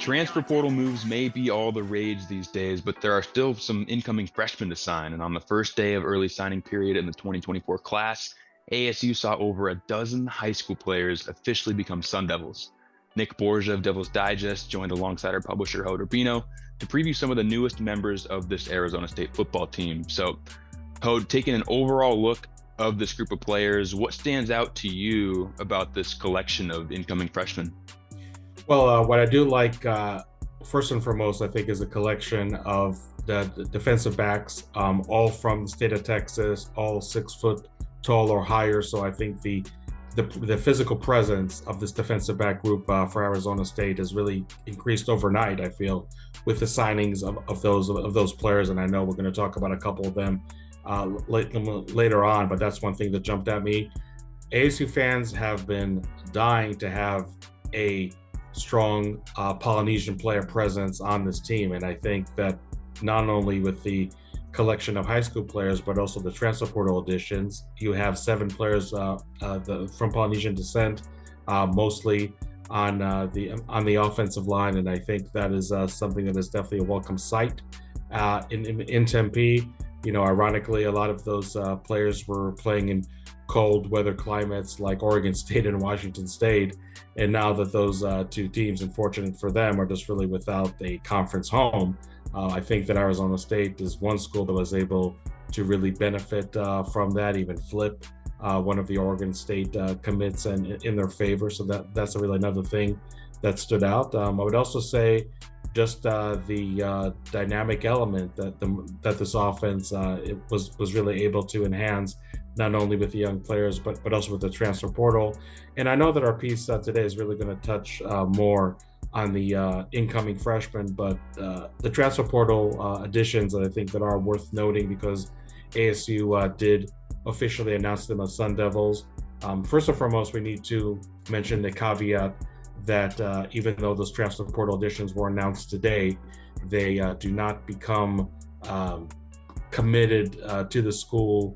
Transfer portal moves may be all the rage these days, but there are still some incoming freshmen to sign. And on the first day of early signing period in the 2024 class, ASU saw over a dozen high school players officially become Sun Devils. Nick Borgia of Devil's Digest joined alongside our publisher, Ho Rubino, to preview some of the newest members of this Arizona State football team. So, Ho, taking an overall look of this group of players, what stands out to you about this collection of incoming freshmen? Well, what I do like, first and foremost, I think is a collection of the defensive backs, all from the state of Texas, all 6 foot tall or higher. So I think the physical presence of this defensive back group for Arizona State has really increased overnight, I feel, with the signings of those players. And I know we're going to talk about a couple of them later on, but that's one thing that jumped at me. ASU fans have been dying to have a strong Polynesian player presence on this team. And I think that not only with the collection of high school players, but also the transfer portal additions, you have 7 players from Polynesian descent, mostly on the offensive line. And I think that is something that is definitely a welcome sight in Tempe. You know, ironically, a lot of those players were playing in cold weather climates like Oregon State and Washington State. And now that those 2 teams, unfortunate for them, are just really without a conference home, I think that Arizona State is one school that was able to really benefit from that, even flip one of the Oregon State commits in their favor. So that's really another thing that stood out. I would also say just the dynamic element that this offense it was really able to enhance, not only with the young players, but also with the transfer portal. And I know that our piece today is really going to touch more on the incoming freshmen, but the transfer portal additions that I think that are worth noting, because ASU did officially announce them as Sun Devils. First and foremost, we need to mention the caveat that even though those transfer portal additions were announced today, they do not become committed to the school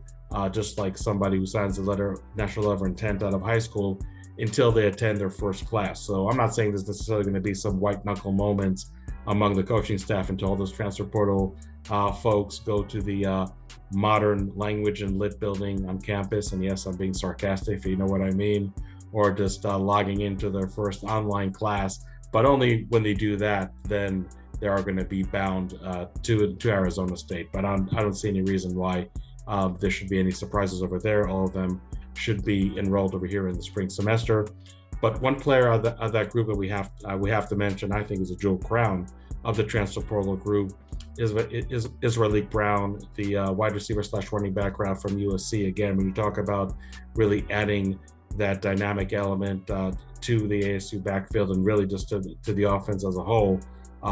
just like somebody who signs a national letter of intent out of high school until they attend their first class. So I'm not saying there's necessarily going to be some white knuckle moments among the coaching staff until all those transfer portal folks go to the modern language and lit building on campus. And yes, I'm being sarcastic, if you know what I mean, or just logging into their first online class. But only when they do that, then they are going to be bound to Arizona State. But I don't see any reason why there should be any surprises over there. All of them should be enrolled over here in the spring semester. But one player of that group that we have to mention, I think, is a jewel crown of the transfer portal group, is Israelique Brown, the wide receiver / running back from USC. Again, when you talk about really adding that dynamic element to the ASU backfield and really just to the offense as a whole,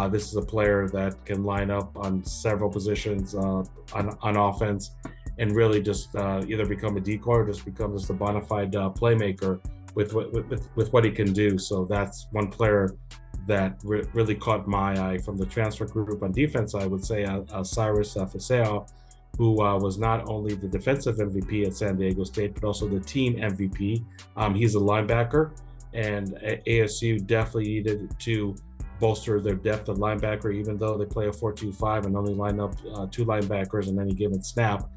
this is a player that can line up on several positions on offense and really just either become a decoy or just become just a bona fide playmaker with what he can do. So that's one player that really caught my eye from the transfer group. On defense, I would say Cyrus Fasea, who was not only the defensive MVP at San Diego State, but also the team MVP. He's a linebacker, and ASU definitely needed to bolster their depth at linebacker, even though they play a 4-2-5 and only line up 2 linebackers in any given snap.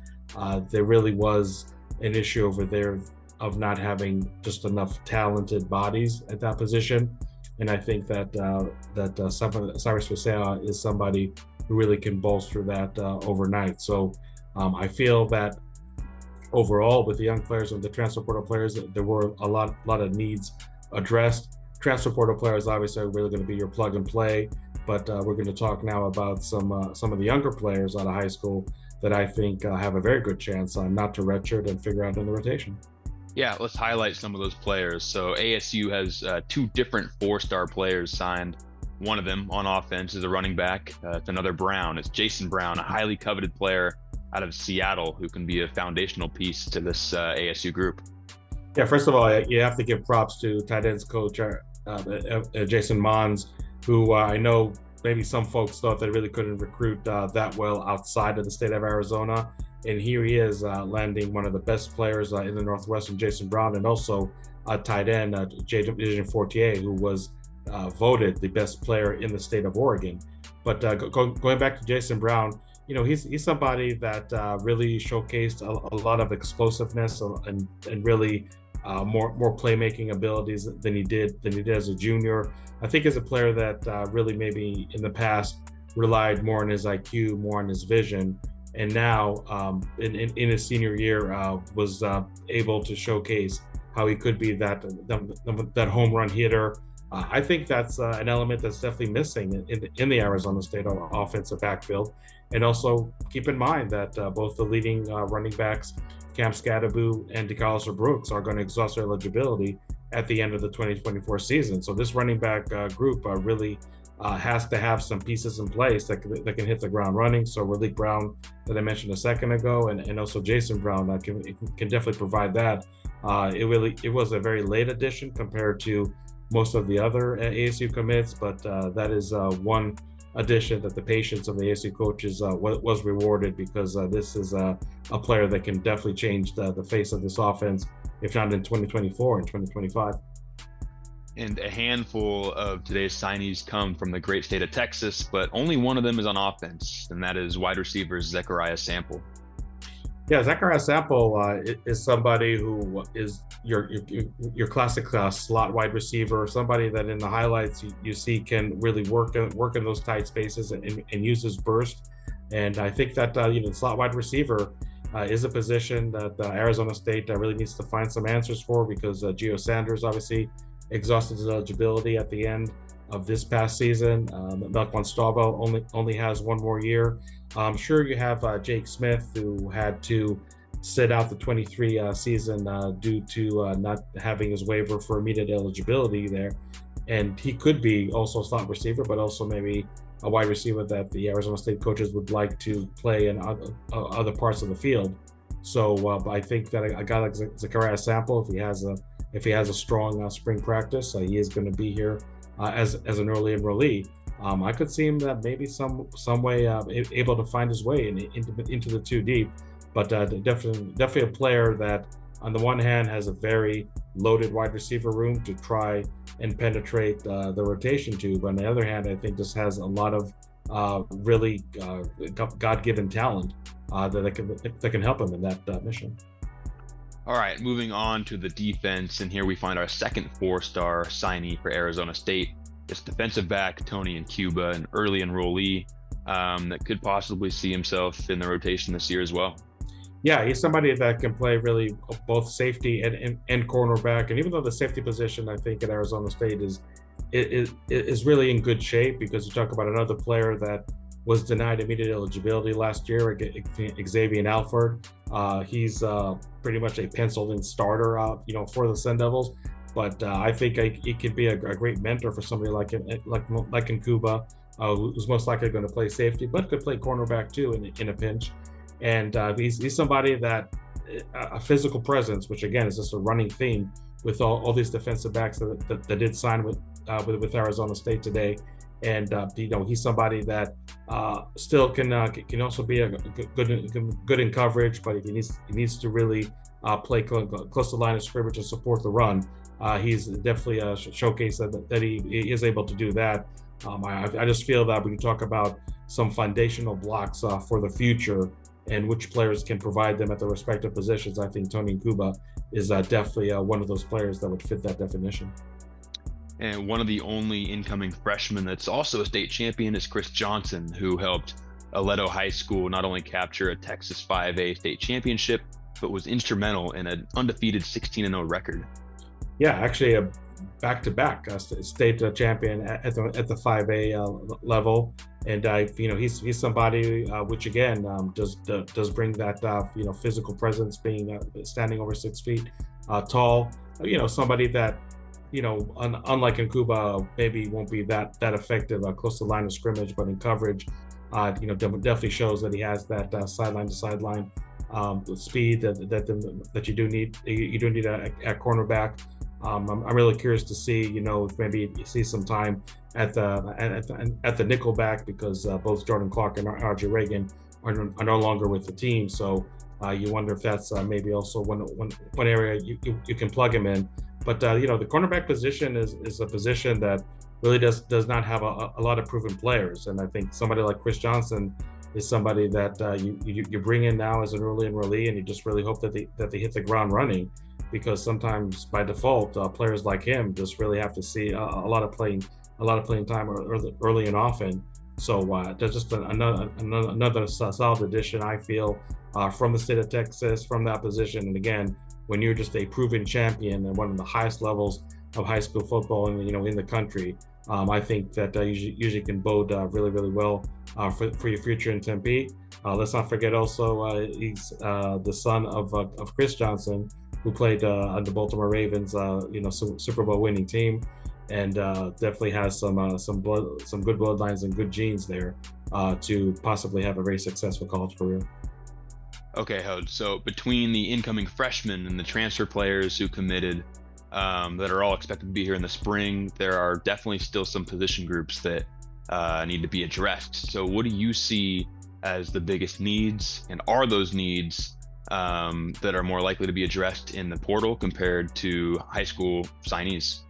There really was an issue over there of not having just enough talented bodies at that position. And I think that Cyrus Fasea is somebody who really can bolster that overnight. So I feel that overall, with the young players and the transfer portal players, there were a lot of needs addressed. Transfer portal players obviously are really going to be your plug and play, but we're going to talk now about some of the younger players out of high school that I think have a very good chance not to redshirt and figure out in the rotation. Yeah, let's highlight some of those players. So ASU has 2 different 4-star players signed. One of them on offense is a running back. It's another Brown. It's Jason Brown, a highly coveted player out of Seattle who can be a foundational piece to this ASU group. Yeah, first of all, you have to give props to tight ends coach Jason Mons, who I know maybe some folks thought they really couldn't recruit that well outside of the state of Arizona. And here he is landing one of the best players in the Northwest, Jason Brown, and also a tight end, Jaden Fortier, who was voted the best player in the state of Oregon. But going back to Jason Brown, he's somebody that really showcased a lot of explosiveness and really more playmaking abilities than he did as a junior. I think as a player that really maybe in the past relied more on his IQ, more on his vision, and now in his senior year was able to showcase how he could be that home run hitter. I think that's an element that's definitely missing in the Arizona State offensive backfield. And also keep in mind that both the leading running backs, Cam Scadaboo and DeCarlos Brooks, are going to exhaust their eligibility at the end of the 2024 season. So this running back group really has to have some pieces in place that can hit the ground running. So Raleek Brown, that I mentioned a second ago, and also Jason Brown, that can definitely provide that. It was a very late addition compared to most of the other ASU commits, but that is one addition that the patience of the ASU coaches was rewarded, because this is a player that can definitely change the face of this offense, if not in 2024 and 2025. And a handful of today's signees come from the great state of Texas, but only one of them is on offense, and that is wide receiver Zechariah Sample. Yeah, Zechariah Sample is somebody who is your classic slot wide receiver, somebody that in the highlights you see can really work in those tight spaces and use his burst. And I think that slot wide receiver is a position that Arizona State really needs to find some answers for, because Gio Sanders obviously exhausted his eligibility at the end of this past season. Melquan Stavo only has one more year. I'm sure you have Jake Smith, who had to sit out the 23 season due to not having his waiver for immediate eligibility there. And he could be also a slot receiver, but also maybe a wide receiver that the Arizona State coaches would like to play in other parts of the field. So I think that a guy like Zechariah Sample, if he has a strong spring practice, he is going to be here as an early enrollee. I could see him that maybe some way able to find his way into the two deep, but definitely a player that on the one hand has a very loaded wide receiver room to try and penetrate the rotation to, but on the other hand, I think just has a lot of really God-given talent that can help him in that mission. All right, moving on to the defense, and here we find our second four-star signee for Arizona State. It's defensive back Tony Cuba, an early enrollee that could possibly see himself in the rotation this year as well. Yeah, he's somebody that can play really both safety and cornerback. And even though the safety position, I think, at Arizona State is really in good shape, because you talk about another player that was denied immediate eligibility last year, Xavier Alford. He's pretty much a penciled-in starter, for the Sun Devils. But I think he could be a great mentor for somebody like in Cuba, who's most likely going to play safety, but could play cornerback too in a pinch. And he's somebody that a physical presence, which again is just a running theme with all these defensive backs that did sign with Arizona State today. And he's somebody that still can also be a good in coverage, but if he needs to really play close to the line of scrimmage and support the run, he's definitely a showcase that he is able to do that. I just feel that when you talk about some foundational blocks for the future and which players can provide them at their respective positions, I think Tony Cuba is definitely one of those players that would fit that definition. And one of the only incoming freshmen that's also a state champion is Chris Johnson, who helped Aledo High School not only capture a Texas 5A state championship, but was instrumental in an undefeated 16-0 record. Yeah, actually a back-to-back state champion at the 5A level, and he's somebody which again does bring that physical presence, being standing over 6 feet tall. Somebody that unlike in Cuba, maybe won't be that effective close to the line of scrimmage, but in coverage, definitely shows that he has that sideline to sideline speed that you do need. You do need at cornerback. I'm really curious to see, if maybe you see some time at the nickel back, because both Jordan Clark and RJ Reagan are no longer with the team. So you wonder if that's maybe also one area you can plug him in. But the cornerback position is a position that really does not have a lot of proven players. And I think somebody like Chris Johnson is somebody that you bring in now as an early enrollee, and you just really hope that they hit the ground running, because sometimes by default players like him just really have to see a lot of playing time early and often. So there's just another solid addition, I feel, from the state of Texas, from that position. And again, when you're just a proven champion and one of the highest levels of high school football in the country, I think that usually can bode really well for your future in Tempe. Let's not forget also he's the son of Chris Johnson, who played on the Baltimore Ravens, Super Bowl winning team, and definitely has some good bloodlines and good genes there to possibly have a very successful college career. Okay, Hode. So between the incoming freshmen and the transfer players who committed, that are all expected to be here in the spring, there are definitely still some position groups that need to be addressed. So what do you see as the biggest needs, and are those needs that are more likely to be addressed in the portal compared to high school signees?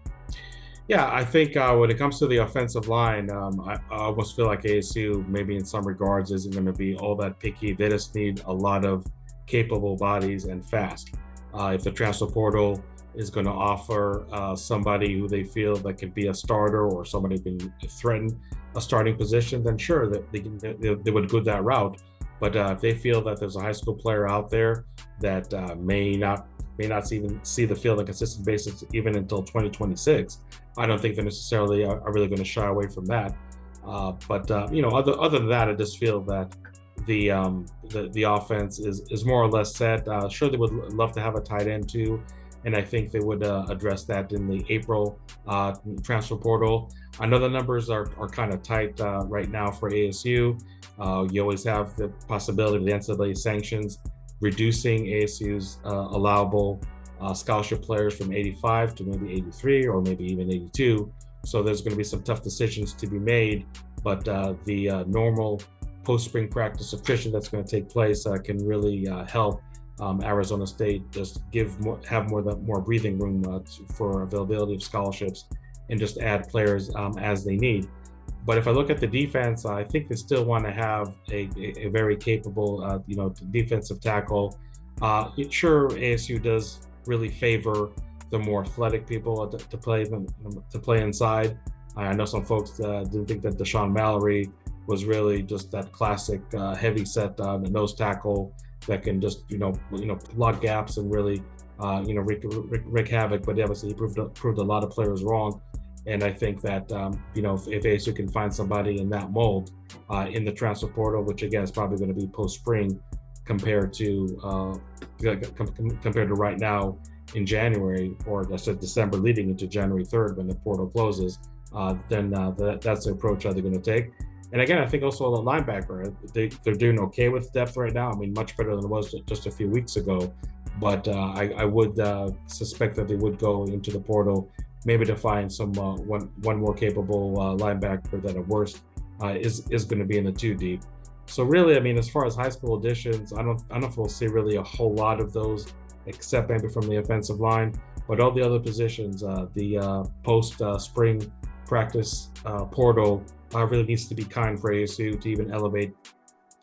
Yeah, I think when it comes to the offensive line, I almost feel like ASU, maybe in some regards, isn't going to be all that picky. They just need a lot of capable bodies and fast. If the transfer portal is going to offer somebody who they feel that could be a starter, or somebody who can threaten a starting position, then sure, they would go that route. But if they feel that there's a high school player out there that may not even see the field on a consistent basis even until 2026, I don't think they necessarily are really going to shy away from that. Other than that, I just feel that the offense is more or less set. Sure, they would love to have a tight end too, and I think they would address that in the April transfer portal. I know the numbers are kind of tight right now for ASU. You always have the possibility of the NCAA sanctions reducing ASU's allowable scholarship players from 85 to maybe 83, or maybe even 82. So there's going to be some tough decisions to be made, but the normal post-spring practice attrition that's going to take place can really help Arizona State just have more breathing room for availability of scholarships, and just add players as they need. But if I look at the defense, I think they still want to have a very capable, defensive tackle. Sure, ASU does really favor the more athletic people to play inside. I know some folks didn't think that Deshaun Mallory was really just that classic heavy set nose tackle that can just plug gaps and really wreak havoc. But obviously he proved a lot of players wrong. And I think that if ASU can find somebody in that mold in the transfer portal, which again is probably going to be post spring compared to right now in January, or that's December leading into January 3rd when the portal closes, then that's the approach they're going to take. And again, I think also the linebacker, they're doing okay with depth right now. I mean, much better than it was just a few weeks ago. But I would suspect that they would go into the portal maybe to find some one more capable linebacker that at worst is going to be in the 2 deep. So really, I mean, as far as high school additions, I don't know if we'll see really a whole lot of those, except maybe from the offensive line. But all the other positions, the post spring practice portal really needs to be kind for ASU to even elevate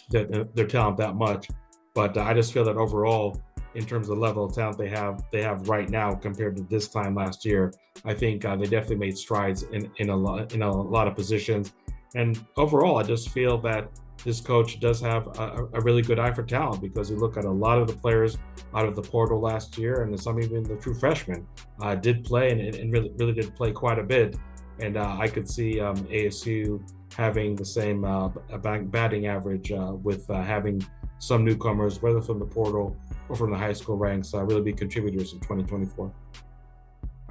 their talent that much. But I just feel that overall, in terms of the level of talent they have right now compared to this time last year, I think they definitely made strides in a lot of positions. And overall, I just feel that this coach does have a really good eye for talent, because you look at a lot of the players out of the portal last year, and some even the true freshmen did play and really did play quite a bit. And I could see ASU having the same batting average with having some newcomers, whether from the portal or from the high school ranks, really be contributors in 2024.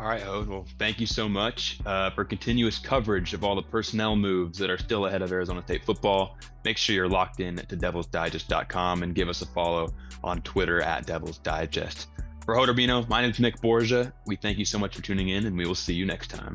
All right, Hode. Well, thank you so much for continuous coverage of all the personnel moves that are still ahead of Arizona State football. Make sure you're locked in to DevilsDigest.com, and give us a follow on Twitter at DevilsDigest. For Hode Urbino, my name is Nick Borgia. We thank you so much for tuning in, and we will see you next time.